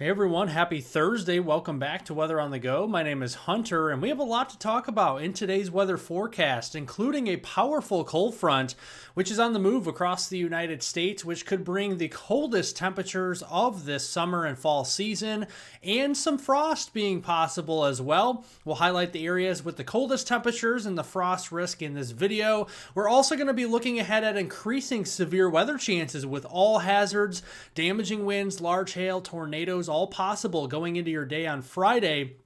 Hey everyone, happy Thursday. Welcome back to Weather on the Go. My name is Hunter, and we have a lot to talk about in today's weather forecast, including a powerful cold front, which is on the move across the United States, which could bring the coldest temperatures of this summer and fall season, and some frost being possible as well. We'll highlight the areas with the coldest temperatures and the frost risk in this video. We're also going to be looking ahead at increasing severe weather chances with all hazards, damaging winds, large hail, tornadoes, all possible going into your day on Friday.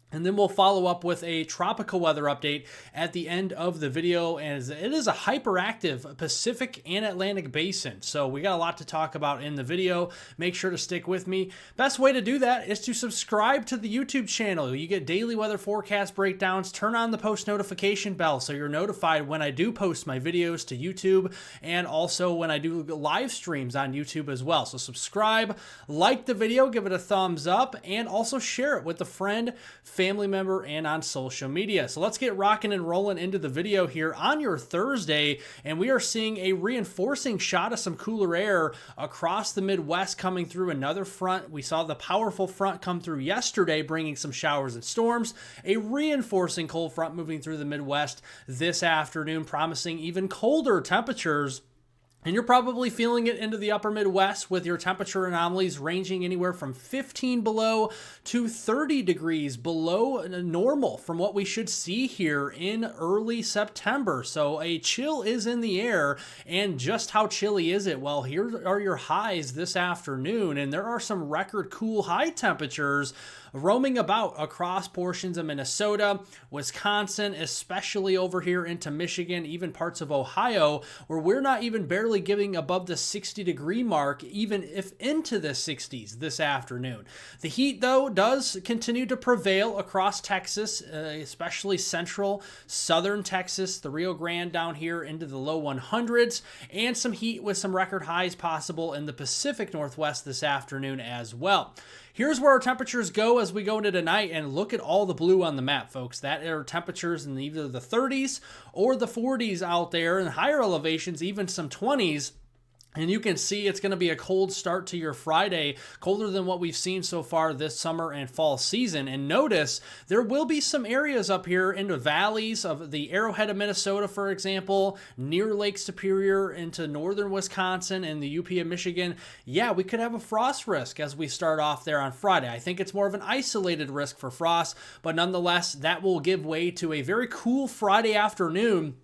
And then we'll follow up with a tropical weather update at the end of the video, as it is a hyperactive Pacific and Atlantic basin. So we got a lot to talk about in the video. Make sure to stick with me. Best way to do that is to subscribe to the YouTube channel. You get daily weather forecast breakdowns. Turn on the post notification bell so you're notified when I do post my videos to YouTube, and also when I do live streams on YouTube as well. So subscribe, like the video, give it a thumbs up, and also share it with a friend, family member, and on social media. So let's get rocking and rolling into the video here on your Thursday, and we are seeing a reinforcing shot of some cooler air across the Midwest coming through another front. We saw the powerful front come through yesterday, bringing some showers and storms. A reinforcing cold front moving through the Midwest this afternoon, promising even colder temperatures. And you're probably feeling it into the upper Midwest with your temperature anomalies ranging anywhere from 15 below to 30 degrees below normal from what we should see here in early September. So a chill is in the air. And just how chilly is it? Well, here are your highs this afternoon, and there are some record cool high temperatures roaming about across portions of Minnesota, Wisconsin, especially over here into Michigan, even parts of Ohio, where we're not even barely getting above the 60-degree mark, even if into the 60s this afternoon. The heat, though, does continue to prevail across Texas, especially central, southern Texas, the Rio Grande down here into the low 100s, and some heat with some record highs possible in the Pacific Northwest this afternoon as well. Here's where our temperatures go as we go into tonight, and look at all the blue on the map, folks. That are temperatures in either the 30s or the 40s out there, and higher elevations, even some 20s. And you can see it's going to be a cold start to your Friday, colder than what we've seen so far this summer and fall season. And notice there will be some areas up here in the valleys of the Arrowhead of Minnesota, for example, near Lake Superior into northern Wisconsin and the UP of Michigan. Yeah, we could have a frost risk as we start off there on Friday. I think it's more of an isolated risk for frost, but nonetheless, that will give way to a very cool Friday afternoon.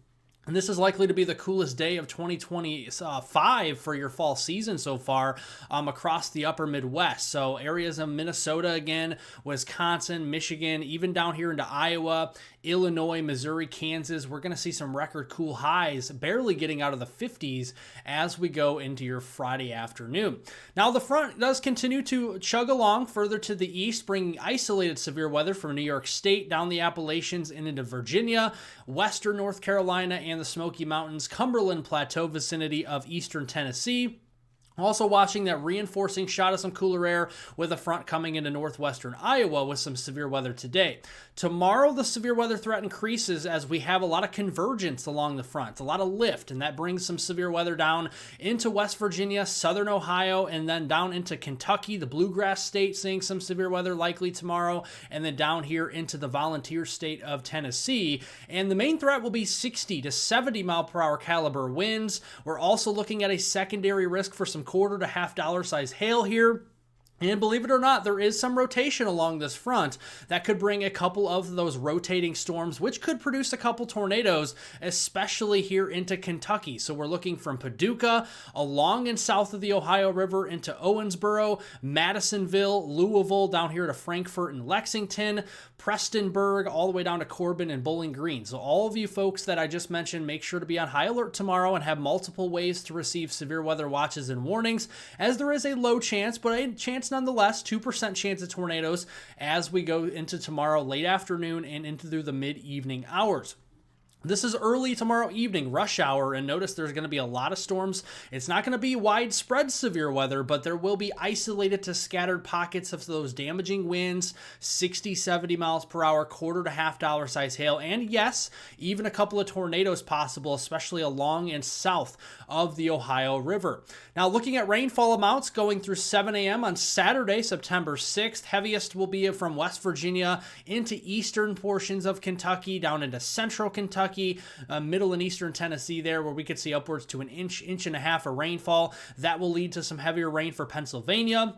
And this is likely to be the coolest day of 2025 for your fall season so far across the upper Midwest. So areas of Minnesota again, Wisconsin, Michigan, even down here into Iowa, Illinois, Missouri, Kansas, we're going to see some record cool highs, barely getting out of the 50s as we go into your Friday afternoon. Now the front does continue to chug along further to the east, bringing isolated severe weather from New York State down the Appalachians and into Virginia, western North Carolina, and the Smoky Mountains, Cumberland Plateau vicinity of eastern Tennessee. Also watching that reinforcing shot of some cooler air with a front coming into northwestern Iowa with some severe weather today. Tomorrow, the severe weather threat increases as we have a lot of convergence along the front, a lot of lift, and that brings some severe weather down into West Virginia, southern Ohio, and then down into Kentucky, the bluegrass state, seeing some severe weather likely tomorrow, and then down here into the volunteer state of Tennessee. And the main threat will be 60 to 70 mile per hour caliber winds. We're also looking at a secondary risk for some quarter to half dollar size hail here. And believe it or not, there is some rotation along this front that could bring a couple of those rotating storms, which could produce a couple tornadoes, especially here into Kentucky. So we're looking from Paducah along and south of the Ohio River into Owensboro, Madisonville, Louisville, down here to Frankfort and Lexington, Prestonburg, all the way down to Corbin and Bowling Green. So all of you folks that I just mentioned, make sure to be on high alert tomorrow and have multiple ways to receive severe weather watches and warnings, as there is a low chance, but a chance nonetheless, 2% chance of tornadoes as we go into tomorrow late afternoon and into through the mid-evening hours. This is early tomorrow evening, rush hour, and notice there's going to be a lot of storms. It's not going to be widespread severe weather, but there will be isolated to scattered pockets of those damaging winds, 60, 70 miles per hour, quarter to half dollar size hail, and yes, even a couple of tornadoes possible, especially along and south of the Ohio River. Now, looking at rainfall amounts going through 7 a.m. on Saturday, September 6th, heaviest will be from West Virginia into eastern portions of Kentucky, down into central Kentucky, middle and eastern Tennessee there, where we could see upwards to an inch and a half of rainfall. That will lead to some heavier rain for Pennsylvania,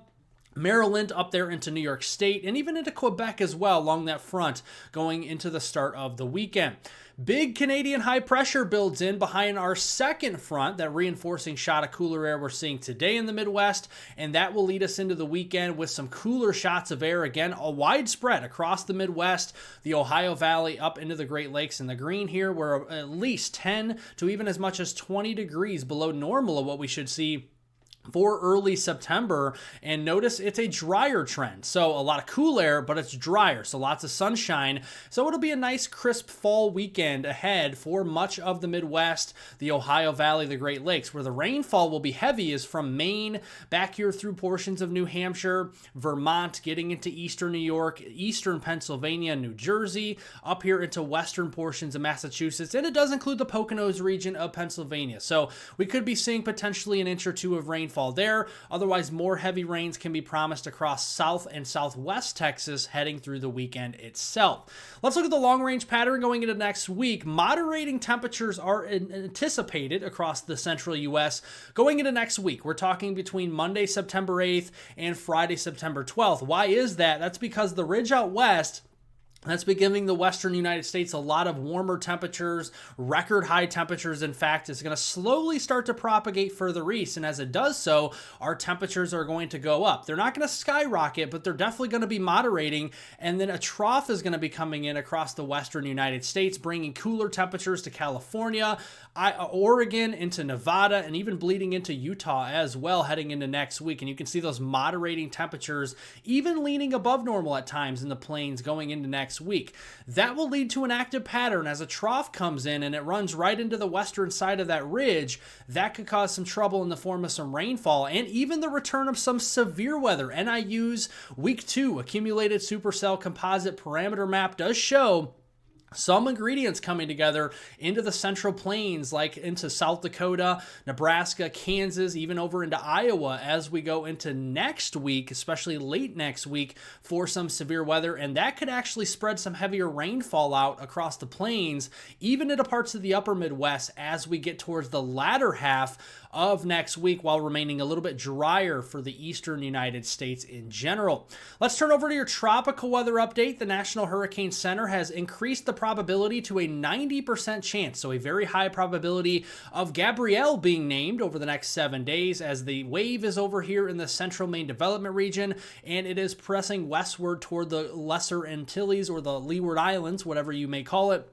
Maryland, up there into New York State, and even into Quebec as well along that front going into the start of the weekend. Big Canadian high pressure builds in behind our second front, that reinforcing shot of cooler air we're seeing today in the Midwest, and that will lead us into the weekend with some cooler shots of air, again, a widespread across the Midwest, the Ohio Valley up into the Great Lakes. In the green here, we're at least 10 to even as much as 20 degrees below normal of what we should see for early September, and notice it's a drier trend. So a lot of cool air, but it's drier, so lots of sunshine. So it'll be a nice crisp fall weekend ahead for much of the Midwest, the Ohio Valley, the Great Lakes. Where the rainfall will be heavy is from Maine back here through portions of New Hampshire, Vermont, getting into eastern New York, eastern Pennsylvania, New Jersey, up here into western portions of Massachusetts, and it does include the Poconos region of Pennsylvania. So we could be seeing potentially an inch or two of rainfall there. Otherwise, more heavy rains can be promised across south and southwest Texas heading through the weekend itself. Let's look at the long-range pattern going into next week. Moderating temperatures are anticipated across the central U.S. going into next week. We're talking between Monday, September 8th and Friday, September 12th. Why is that? That's because the ridge out west, that's been giving the western United States a lot of warmer temperatures, record high temperatures. In fact, it's going to slowly start to propagate further east. And as it does so, our temperatures are going to go up. They're not going to skyrocket, but they're definitely going to be moderating. And then a trough is going to be coming in across the western United States, bringing cooler temperatures to California, Oregon, into Nevada, and even bleeding into Utah as well heading into next week. And you can see those moderating temperatures even leaning above normal at times in the plains going into next week. That will lead to an active pattern as a trough comes in and it runs right into the western side of that ridge. That could cause some trouble in the form of some rainfall and even the return of some severe weather. NIU's week 2 accumulated supercell composite parameter map does show some ingredients coming together into the central plains, like into South Dakota, Nebraska, Kansas, even over into Iowa as we go into next week, especially late next week, for some severe weather. And that could actually spread some heavier rainfall out across the plains, even into parts of the upper Midwest as we get towards the latter half of next week, while remaining a little bit drier for the eastern United States in general. Let's turn over to your tropical weather update. The National Hurricane Center has increased the probability to a 90% chance, so a very high probability of Gabrielle being named over the next 7 days, as the wave is over here in the central Maine development region, and it is pressing westward toward the Lesser Antilles, or the Leeward Islands, whatever you may call it.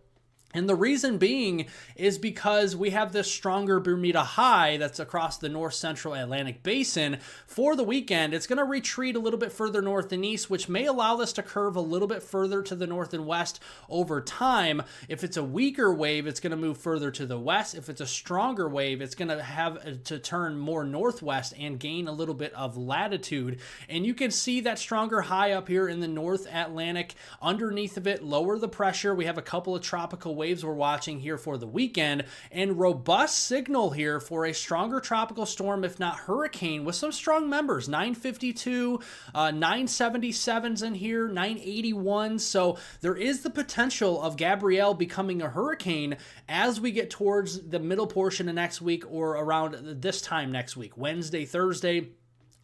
And the reason being is because we have this stronger Bermuda high that's across the north central Atlantic basin for the weekend. It's going to retreat a little bit further north and east, which may allow this to curve a little bit further to the north and west over time. If it's a weaker wave, it's going to move further to the west. If it's a stronger wave, it's going to have to turn more northwest and gain a little bit of latitude. And you can see that stronger high up here in the North Atlantic. Underneath of it, lower the pressure. We have a couple of tropical waves we're watching here for the weekend, and robust signal here for a stronger tropical storm, if not hurricane, with some strong members. 952, 977s in here, 981. So there is the potential of Gabrielle becoming a hurricane as we get towards the middle portion of next week, or around this time next week, Wednesday, Thursday,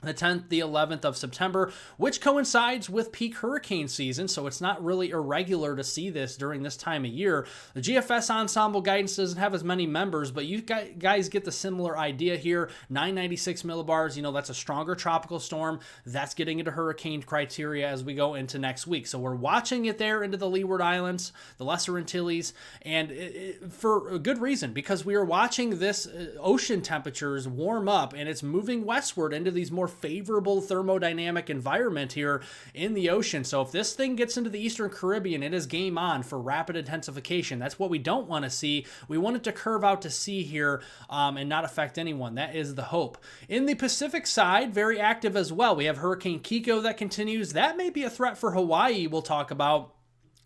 the 10th, the 11th of September, which coincides with peak hurricane season, so it's not really irregular to see this during this time of year. The GFS ensemble guidance doesn't have as many members, but you guys get the similar idea here. 996 millibars, that's a stronger tropical storm. That's getting into hurricane criteria as we go into next week. So we're watching it there into the Leeward Islands, the Lesser Antilles, and for a good reason, because we are watching this ocean temperatures warm up, and it's moving westward into these more more favorable thermodynamic environment here in the ocean. So if this thing gets into the Eastern Caribbean, it is game on for rapid intensification. That's what we don't want to see. We want it to curve out to sea here and not affect anyone. That is the hope. In the Pacific side, very active as well. We have Hurricane Kiko that continues. That may be a threat for Hawaii, we'll talk about.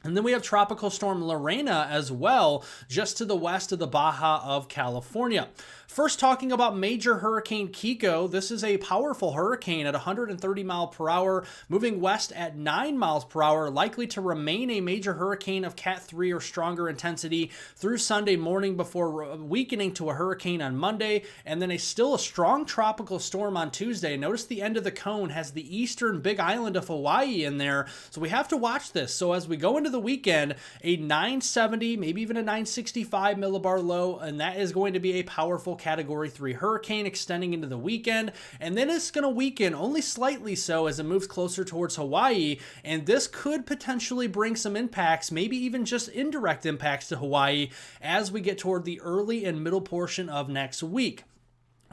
And then we have Tropical Storm Lorena as well, just to the west of the Baja of California. First, talking about Major Hurricane Kiko, this is a powerful hurricane at 130 miles per hour, moving west at 9 miles per hour, likely to remain a major hurricane of Cat 3 or stronger intensity through Sunday morning before weakening to a hurricane on Monday, and then still a strong tropical storm on Tuesday. Notice the end of the cone has the eastern big island of Hawaii in there, so we have to watch this. So as we go into the weekend, a 970, maybe even a 965 millibar low, and that is going to be a powerful Category 3 hurricane extending into the weekend, and then it's going to weaken only slightly so as it moves closer towards Hawaii, and this could potentially bring some impacts, maybe even just indirect impacts to Hawaii as we get toward the early and middle portion of next week.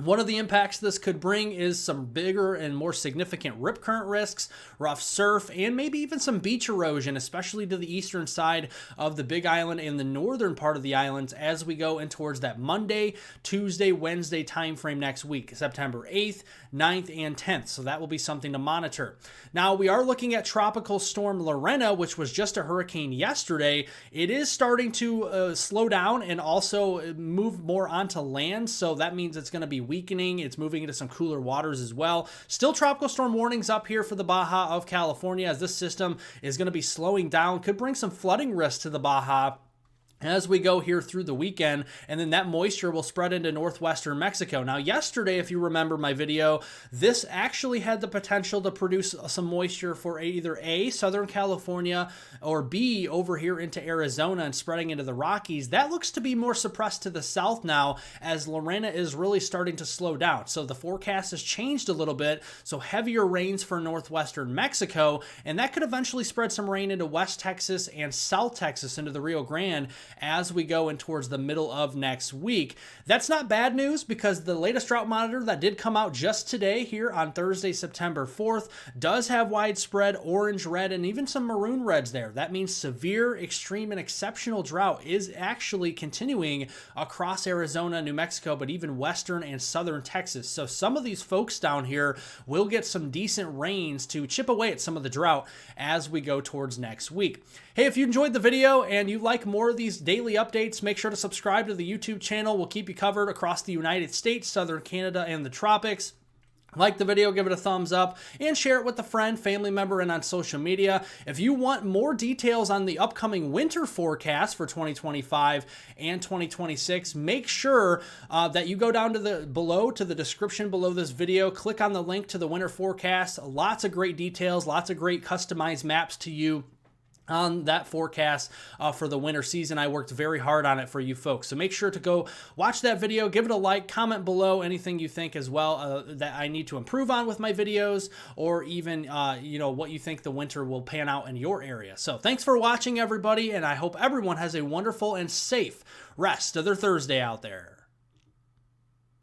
One of the impacts this could bring is some bigger and more significant rip current risks, rough surf, and maybe even some beach erosion, especially to the eastern side of the Big Island and the northern part of the islands as we go in towards that Monday, Tuesday, Wednesday timeframe next week, September 8th, 9th, and 10th. So that will be something to monitor. Now, we are looking at Tropical Storm Lorena, which was just a hurricane yesterday. It is starting to slow down and also move more onto land, so that means it's going to be weakening. It's moving into some cooler waters as well. Still tropical storm warnings up here for the Baja of California as this system is going to be slowing down. Could bring some flooding risk to the Baja as we go here through the weekend, and then that moisture will spread into northwestern Mexico. Now, yesterday, if you remember my video, this actually had the potential to produce some moisture for either A, Southern California, or B, over here into Arizona and spreading into the Rockies. That looks to be more suppressed to the south now as Lorena is really starting to slow down. So the forecast has changed a little bit, so heavier rains for northwestern Mexico, and that could eventually spread some rain into West Texas and South Texas into the Rio Grande as we go in towards the middle of next week. That's not bad news because the latest drought monitor that did come out just today here on Thursday, September 4th, does have widespread orange, red, and even some maroon reds there. That means severe, extreme, and exceptional drought is actually continuing across Arizona, New Mexico, but even western and southern Texas. So some of these folks down here will get some decent rains to chip away at some of the drought as we go towards next week. Hey, if you enjoyed the video and you like more of these daily updates, make sure to subscribe to the YouTube channel. We'll keep you covered across the United States, southern Canada, and the tropics. Like the video, give it a thumbs up, and share it with a friend, family member, and on social media. If you want more details on the upcoming winter forecast for 2025 and 2026, make sure that you go down to the description below this video. Click on the link to the winter forecast. Lots of great details, lots of great customized maps to you on that forecast for the winter season. I worked very hard on it for you folks. So make sure to go watch that video, give it a like, comment below anything you think as well that I need to improve on with my videos, or even, what you think the winter will pan out in your area. So thanks for watching, everybody, and I hope everyone has a wonderful and safe rest of their Thursday out there.